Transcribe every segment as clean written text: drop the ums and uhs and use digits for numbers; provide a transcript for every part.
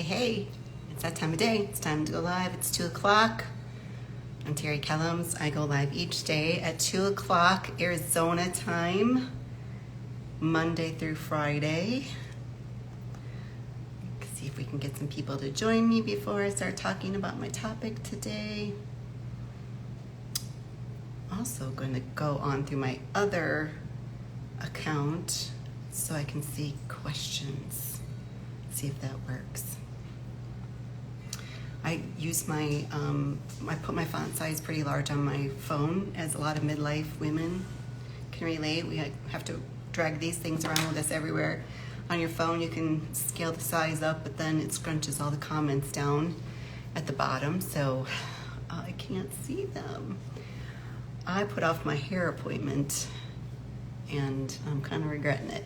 Hey, it's that time of day. It's time to go live. It's 2 o'clock. I'm Terry Kellums. I go live each day at 2 o'clock Arizona time, Monday through Friday. Let's see if we can get some people to join me before I start talking about my topic today. Also going to go on through my other account so I can see questions. See if that works. I use I put my font size pretty large on my phone, as a lot of midlife women can relate. We have to drag these things around with us everywhere. On your phone, you can scale the size up, but then it scrunches all the comments down at the bottom, so I can't see them. I put off my hair appointment, and I'm kind of regretting it.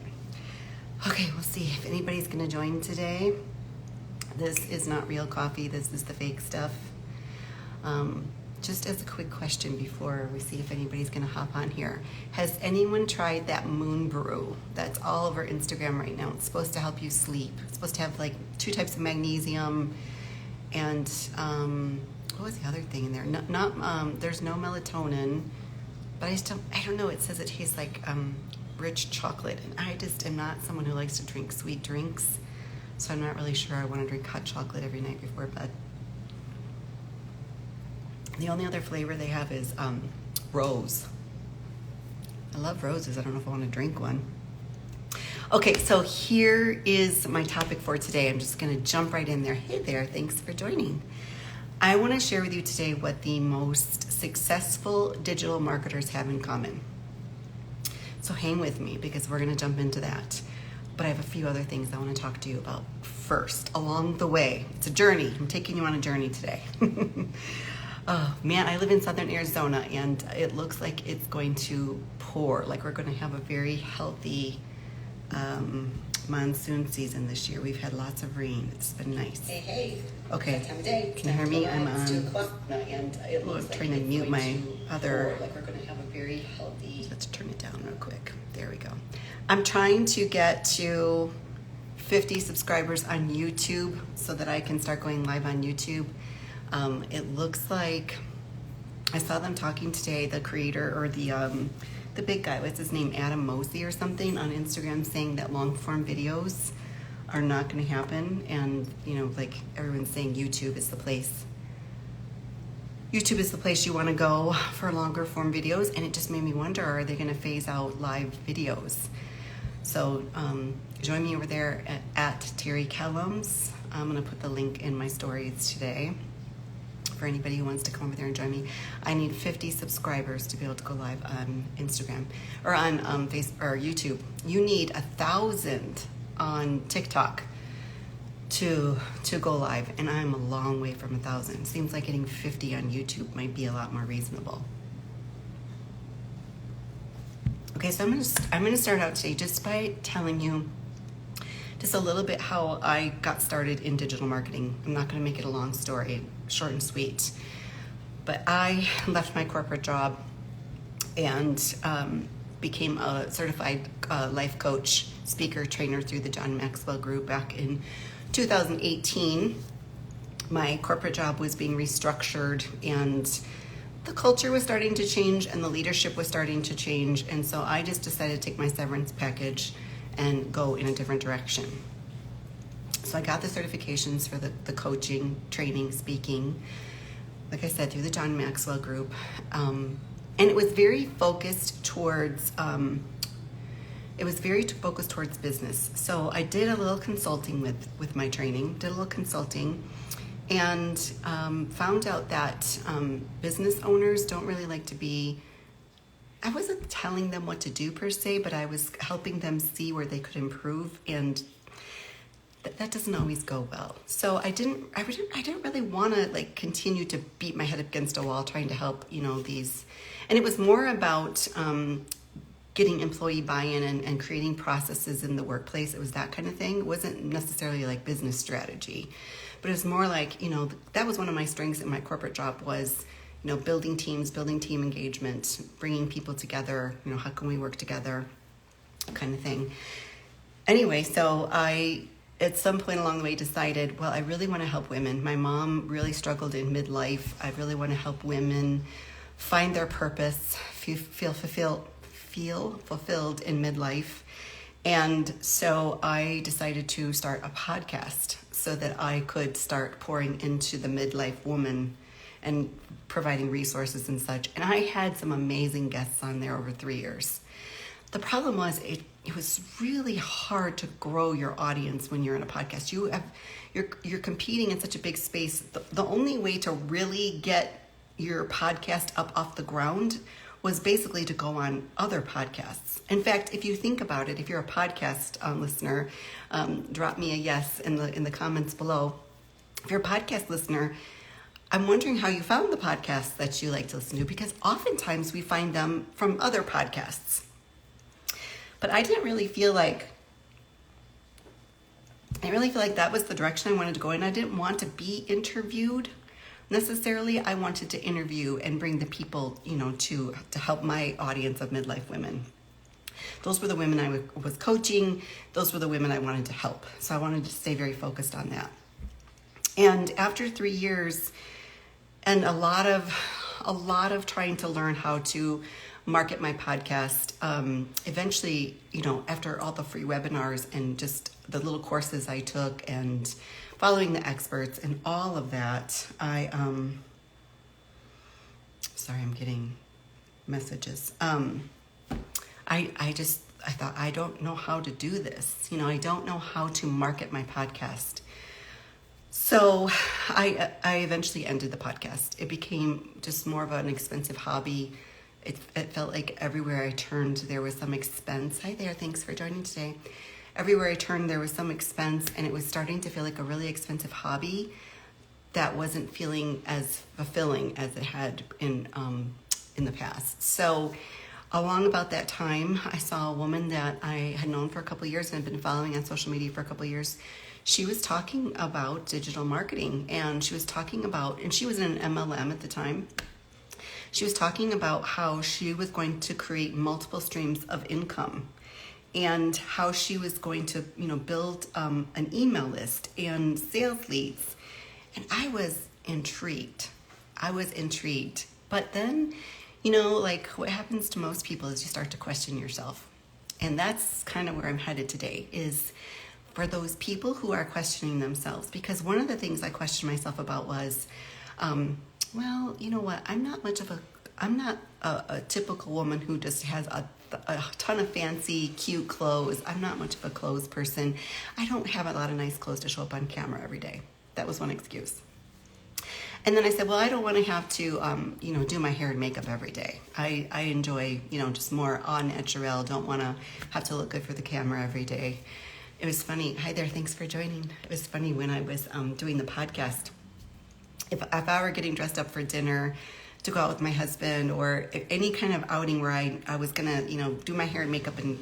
Okay, we'll see if anybody's gonna join today. This is not real coffee, this is the fake stuff. Just as a quick question before we see if anybody's gonna hop on here. Has anyone tried that moon brew that's all over Instagram right now? It's supposed to help you sleep. It's supposed to have like 2 types of magnesium and what was the other thing in there? There's no melatonin, but I don't know, it says it tastes like rich chocolate, and I just am not someone who likes to drink sweet drinks, so I'm not really sure I want to drink hot chocolate every night before bed. The only other flavor they have is rose. I love roses. I don't know if I want to drink one. Okay, so here is my topic for today. I'm just going to jump right in there. Hey there, thanks for joining. I want to share with you today what the most successful digital marketers have in common. So hang with me because we're going to jump into that. But I have a few other things I want to talk to you about first along the way. It's a journey. I'm taking you on a journey today. Oh man, I live in southern Arizona and it looks like it's going to pour. Like we're going to have a very healthy monsoon season this year. We've had lots of rain. It's been nice. Hey. Okay. Time of day. Can you hear me? I'm on. And I'm trying to mute my other. Like we're going to have a very healthy. Let's turn it down real quick. There we go. I'm trying to get to 50 subscribers on YouTube so that I can start going live on YouTube. It looks like I saw them talking today, the creator or the big guy, what's his name, Adam Mosey or something, on Instagram, saying that long form videos are not going to happen, and like everyone's saying YouTube is the place. YouTube is the place you want to go for longer form videos, and it just made me wonder, are they going to phase out live videos? So join me over there at Terry Kellums. I'm going to put the link in my stories today for anybody who wants to come over there and join me. I need 50 subscribers to be able to go live on Instagram or on Facebook or YouTube. You need 1,000 on TikTok to go live, and I'm a long way from 1,000. Seems like getting 50 on YouTube might be a lot more reasonable. Okay, so I'm gonna start out today just by telling you just a little bit how I got started in digital marketing. I'm not gonna make it a long story, short and sweet. But I left my corporate job and became a certified life coach, speaker, trainer through the John Maxwell Group back in 2018. My corporate job was being restructured and the culture was starting to change and the leadership was starting to change. And so I just decided to take my severance package and go in a different direction. So I got the certifications for the coaching, training, speaking, like I said, through the John Maxwell Group. And it was very focused towards, business. So I did a little consulting with my training, and found out that business owners don't really like to be, I wasn't telling them what to do per se, but I was helping them see where they could improve, and that doesn't always go well. So I didn't really want to like continue to beat my head against a wall trying to help, these, and it was more about getting employee buy-in and creating processes in the workplace. It was that kind of thing. It wasn't necessarily like business strategy, but it was more like, that was one of my strengths in my corporate job was, building teams, building team engagement, bringing people together, how can we work together, kind of thing. Anyway, so I at some point along the way decided, well, I really want to help women. My mom really struggled in midlife. I really want to help women find their purpose, feel fulfilled in midlife. And so I decided to start a podcast so that I could start pouring into the midlife woman and providing resources and such. And I had some amazing guests on there over 3 years. The problem was it was really hard to grow your audience when you're in a podcast. You're competing in such a big space. The only way to really get your podcast up off the ground was basically to go on other podcasts. In fact, if you think about it, if you're a podcast listener, drop me a yes in the comments below. If you're a podcast listener, I'm wondering how you found the podcasts that you like to listen to, because oftentimes we find them from other podcasts. But I didn't really feel like that was the direction I wanted to go in. I didn't want to be interviewed necessarily. I wanted to interview and bring the people, to help my audience of midlife women. Those were the women I was coaching. Those were the women I wanted to help. So I wanted to stay very focused on that. And after 3 years and a lot of trying to learn how to market my podcast, eventually, after all the free webinars and just the little courses I took and following the experts and all of that, sorry, I'm getting messages. I thought, I don't know how to do this. I don't know how to market my podcast. So I eventually ended the podcast. It became just more of an expensive hobby. It felt like everywhere I turned, there was some expense. Hi there, thanks for joining today. Everywhere I turned, there was some expense, and it was starting to feel like a really expensive hobby that wasn't feeling as fulfilling as it had in the past. So along about that time, I saw a woman that I had known for a couple of years and had been following on social media for a couple of years. She was talking about digital marketing, and she was talking about, and she was in an MLM at the time. She was talking about how she was going to create multiple streams of income and how she was going to, build an email list and sales leads. And I was intrigued. But then, like what happens to most people is you start to question yourself. And that's kind of where I'm headed today, is for those people who are questioning themselves. Because one of the things I questioned myself about was, well, you know what? I'm not a typical woman who just has a ton of fancy, cute clothes. I'm not much of a clothes person. I don't have a lot of nice clothes to show up on camera every day. That was one excuse. And then I said, well, I don't want to have to, do my hair and makeup every day. I enjoy, just more au naturel. Don't want to have to look good for the camera every day. It was funny. Hi there. Thanks for joining. It was funny when I was doing the podcast. If I were getting dressed up for dinner to go out with my husband, or any kind of outing where I was gonna, do my hair and makeup and,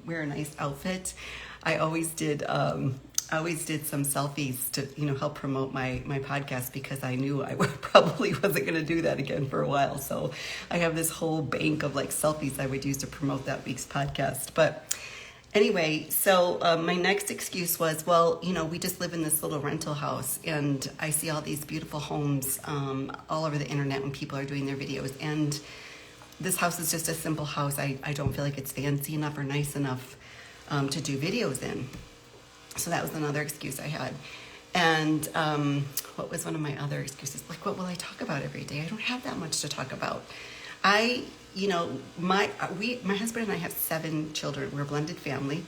wear a nice outfit, I always did some selfies to, help promote my podcast, because I knew I probably wasn't gonna do that again for a while. So I have this whole bank of selfies I would use to promote that week's podcast. But anyway, so my next excuse was, well, we just live in this little rental house, and I see all these beautiful homes all over the internet when people are doing their videos. And this house is just a simple house. I don't feel like it's fancy enough or nice enough to do videos in. So that was another excuse I had. And what was one of my other excuses? What will I talk about every day? I don't have that much to talk about. My husband and I have 7 children. We're a blended family.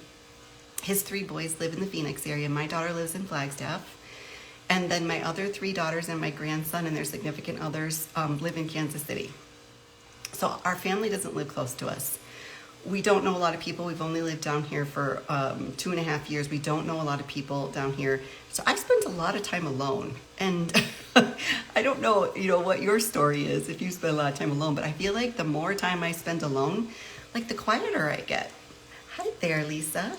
His 3 boys live in the Phoenix area. My daughter lives in Flagstaff. And then my other 3 daughters and my grandson and their significant others live in Kansas City. So our family doesn't live close to us. We don't know a lot of people. We've only lived down here for 2.5 years. We don't know a lot of people down here. So I've spent a lot of time alone. And I don't know, what your story is if you spend a lot of time alone, but I feel like the more time I spend alone, the quieter I get. Hi there, Lisa.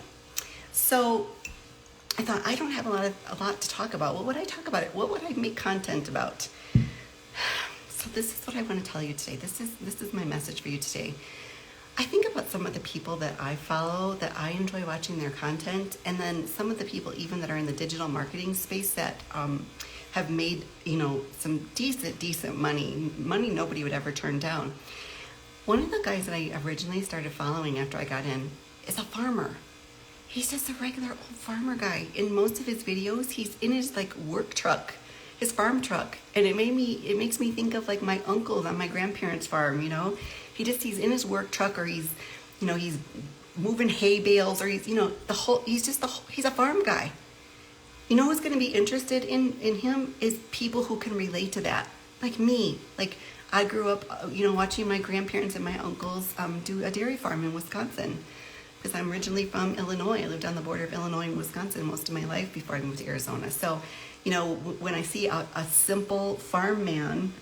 So I thought, I don't have a lot to talk about. What would I talk about? What would I make content about? So this is what I want to tell you today. This is my message for you today. I think about some of the people that I follow that I enjoy watching their content, and then some of the people even that are in the digital marketing space that have made, some decent money nobody would ever turn down. One of the guys that I originally started following after I got in is a farmer. He's just a regular old farmer guy. In most of his videos, he's in his work truck, his farm truck, and it makes me think of my uncles on my grandparents' farm. He's in his work truck, or he's moving hay bales, or he's a farm guy. Who's going to be interested in him is people who can relate to that, like me. I grew up, watching my grandparents and my uncles do a dairy farm in Wisconsin, because I'm originally from Illinois. I lived on the border of Illinois and Wisconsin most of my life before I moved to Arizona. So, when I see a simple farm man,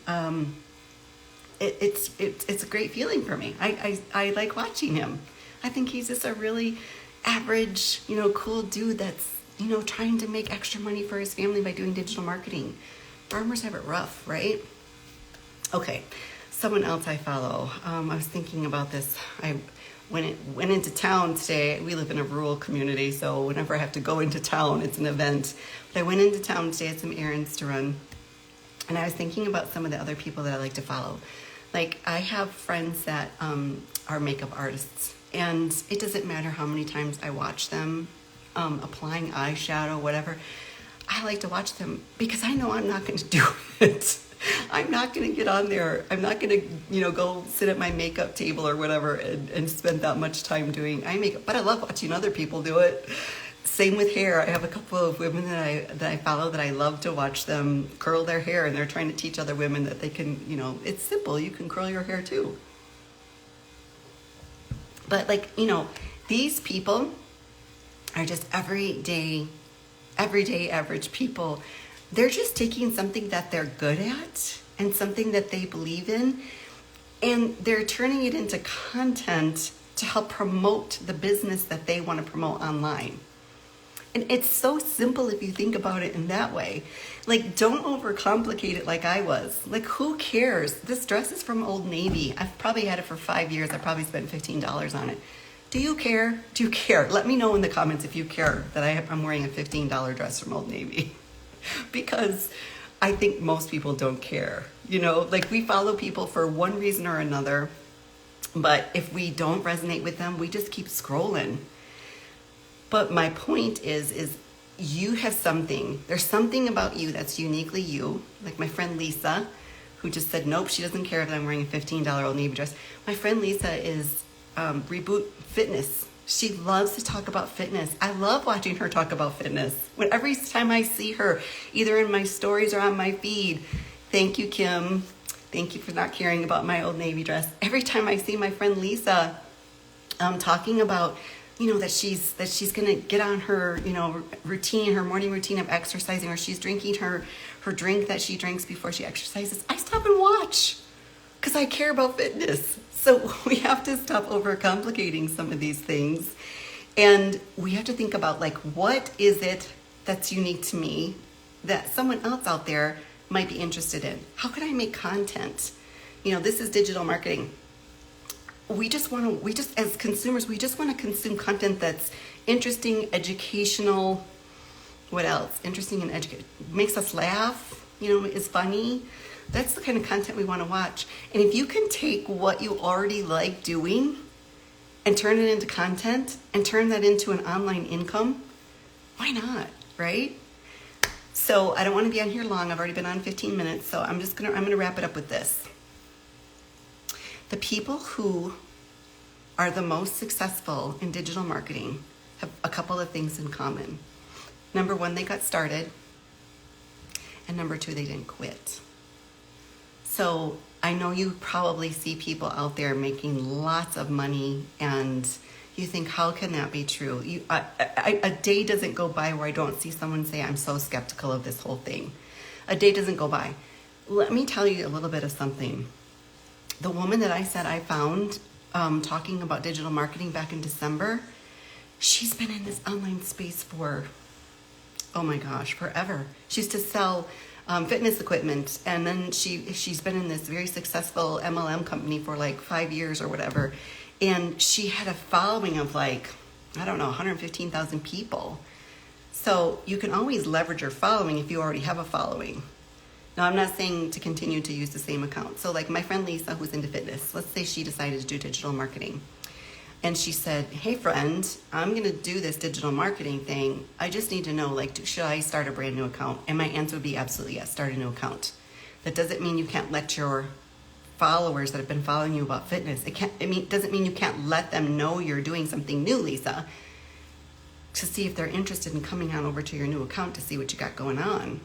it's a great feeling for me. I like watching him. I think he's just a really average, cool dude that's, trying to make extra money for his family by doing digital marketing. Farmers have it rough, right? Okay, someone else I follow. I was thinking about this. I went into town today. We live in a rural community, so whenever I have to go into town, it's an event. But I went into town today, had some errands to run, and I was thinking about some of the other people that I like to follow. I have friends that are makeup artists, and it doesn't matter how many times I watch them applying eyeshadow, whatever. I like to watch them because I know I'm not going to do it. I'm not going to get on there. I'm not going to, go sit at my makeup table or whatever and spend that much time doing eye makeup. But I love watching other people do it. Same with hair. I have a couple of women that I follow that I love to watch them curl their hair, and they're trying to teach other women that they can, it's simple. You can curl your hair too. But these people are just everyday average people. They're just taking something that they're good at and something that they believe in, and they're turning it into content to help promote the business that they want to promote online. And it's so simple if you think about it in that way. Don't overcomplicate it like I was. Who cares? This dress is from Old Navy. I've probably had it for 5 years. I probably spent $15 on it. Do you care? Do you care? Let me know in the comments if you care that I'm wearing a $15 dress from Old Navy. Because I think most people don't care. We follow people for one reason or another, but if we don't resonate with them, we just keep scrolling. But my point is you have something. There's something about you that's uniquely you. Like my friend Lisa, who just said, nope, she doesn't care if I'm wearing a $15 Old Navy dress. My friend Lisa is Reboot Fitness. She loves to talk about fitness. I love watching her talk about fitness. Every time I see her, either in my stories or on my feed, thank you, Kim. Thank you for not caring about my Old Navy dress. Every time I see my friend Lisa talking about, that she's going to get on her, routine, her morning routine of exercising, or she's drinking her drink that she drinks before she exercises, I stop and watch because I care about fitness. So we have to stop overcomplicating some of these things. And we have to think about what is it that's unique to me that someone else out there might be interested in? How can I make content? This is digital marketing. As consumers, we just want to consume content that's interesting, educational. What else? Interesting and educational. Makes us laugh, is funny. That's the kind of content we want to watch. And if you can take what you already like doing and turn it into content and turn that into an online income, why not, right? So I don't want to be on here long. I've already been on 15 minutes, so I'm going to wrap it up with this. The people who are the most successful in digital marketing have a couple of things in common. Number one, they got started. And number two, they didn't quit. So I know you probably see people out there making lots of money, and you think, how can that be true? A day doesn't go by where I don't see someone say, I'm so skeptical of this whole thing. A day doesn't go by. Let me tell you a little bit of something. The woman that I said I found talking about digital marketing back in December, she's been in this online space for, oh my gosh, forever. She used to sell fitness equipment, and then she's been in this very successful MLM company for 5 years or whatever, And she had a following of like, I don't know, 115,000 people. So you can always leverage your following if you already have a following. Now, I'm not saying to continue to use the same account. So like my friend Lisa, who's into fitness, let's say she decided to do digital marketing. And she said, hey friend, I'm gonna do this digital marketing thing. I just need to know, like, should I start a brand new account? And my answer would be absolutely yes, start a new account. That doesn't mean you can't let your followers that have been following you about fitness, it doesn't mean you can't let them know you're doing something new, Lisa, to see if they're interested in coming on over to your new account to see what you got going on.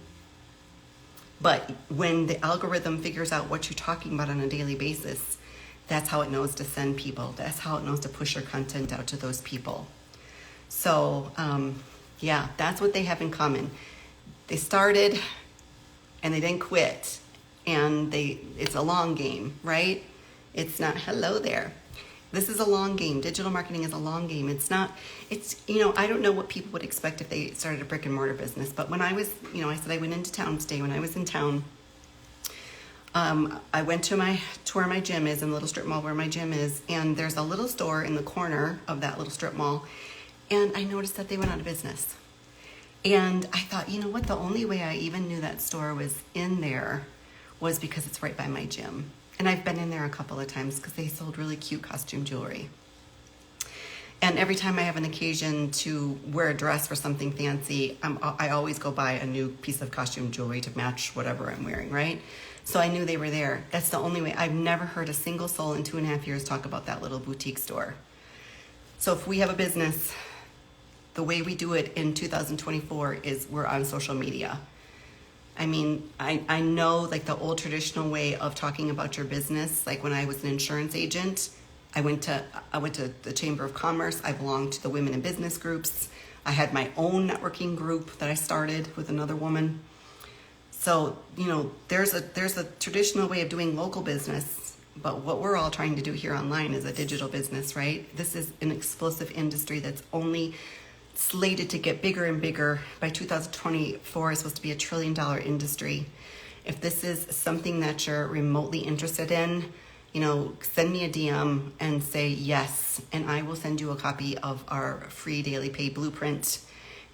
But when the algorithm figures out what you're talking about on a daily basis, that's how it knows to send people. That's how it knows to push your content out to those people. So, yeah, that's what they have in common. They started and they didn't quit. And it's a long game, right? It's not, hello there. This is a long game. Digital marketing is a long game. I don't know what people would expect if they started a brick and mortar business. But when I was, I said I went into town today. When I was in town, I went to where my gym is, in the little strip mall where my gym is. And there's a little store in the corner of that little strip mall. And I noticed that they went out of business. And I thought, you know what? The only way I even knew that store was in there was because it's right by my gym. And I've been in there a couple of times because they sold really cute costume jewelry. And every time I have an occasion to wear a dress for something fancy, I always go buy a new piece of costume jewelry to match whatever I'm wearing, right? So I knew they were there. That's the only way. I've never heard a single soul in 2.5 years talk about that little boutique store. So if we have a business, the way we do it in 2024 is we're on social media. I mean, I know like the old traditional way of talking about your business, like when I was an insurance agent, I went to the Chamber of Commerce. I belonged to the women in business groups. I had my own networking group that I started with another woman. So, there's a traditional way of doing local business, but what we're all trying to do here online is a digital business, right? This is an explosive industry that's only slated to get bigger and bigger. By 2024, it's supposed to be $1 trillion industry. If this is something that you're remotely interested in, send me a DM and say yes, and I will send you a copy of our free daily pay blueprint.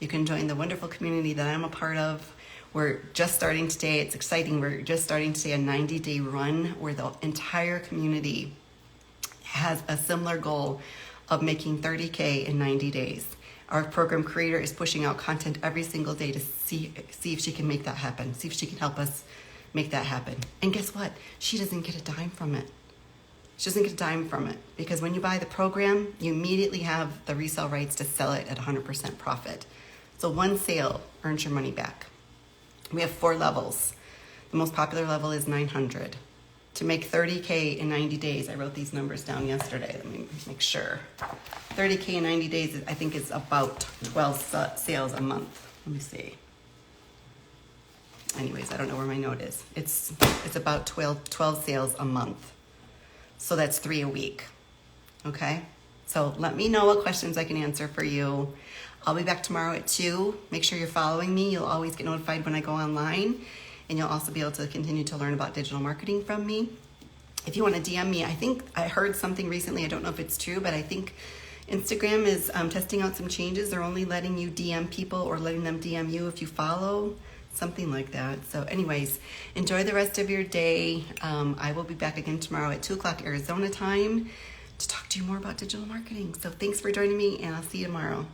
You can join the wonderful community that I'm a part of. We're just starting today. It's exciting. We're just starting today a 90-day run where the entire community has a similar goal of making $30K in 90 days. Our program creator is pushing out content every single day to see if she can make that happen, see if she can help us make that happen. And guess what? She doesn't get a dime from it. She doesn't get a dime from it because when you buy the program, you immediately have the resale rights to sell it at 100% profit. So one sale earns your money back. We have 4 levels. The most popular level is 900. To make 30K in 90 days, I wrote these numbers down yesterday. Let me make sure. 30K in 90 days, I think, is about 12 sales a month. Let me see. Anyways, I don't know where my note is. It's about 12 sales a month. So that's 3 a week. Okay? So let me know what questions I can answer for you. I'll be back tomorrow at 2. Make sure you're following me. You'll always get notified when I go online. And you'll also be able to continue to learn about digital marketing from me. If you want to DM me, I think I heard something recently. I don't know if it's true, but I think Instagram is testing out some changes. They're only letting you DM people or letting them DM you if you follow, something like that. So anyways, enjoy the rest of your day. I will be back again tomorrow at 2 o'clock Arizona time to talk to you more about digital marketing. So thanks for joining me, and I'll see you tomorrow.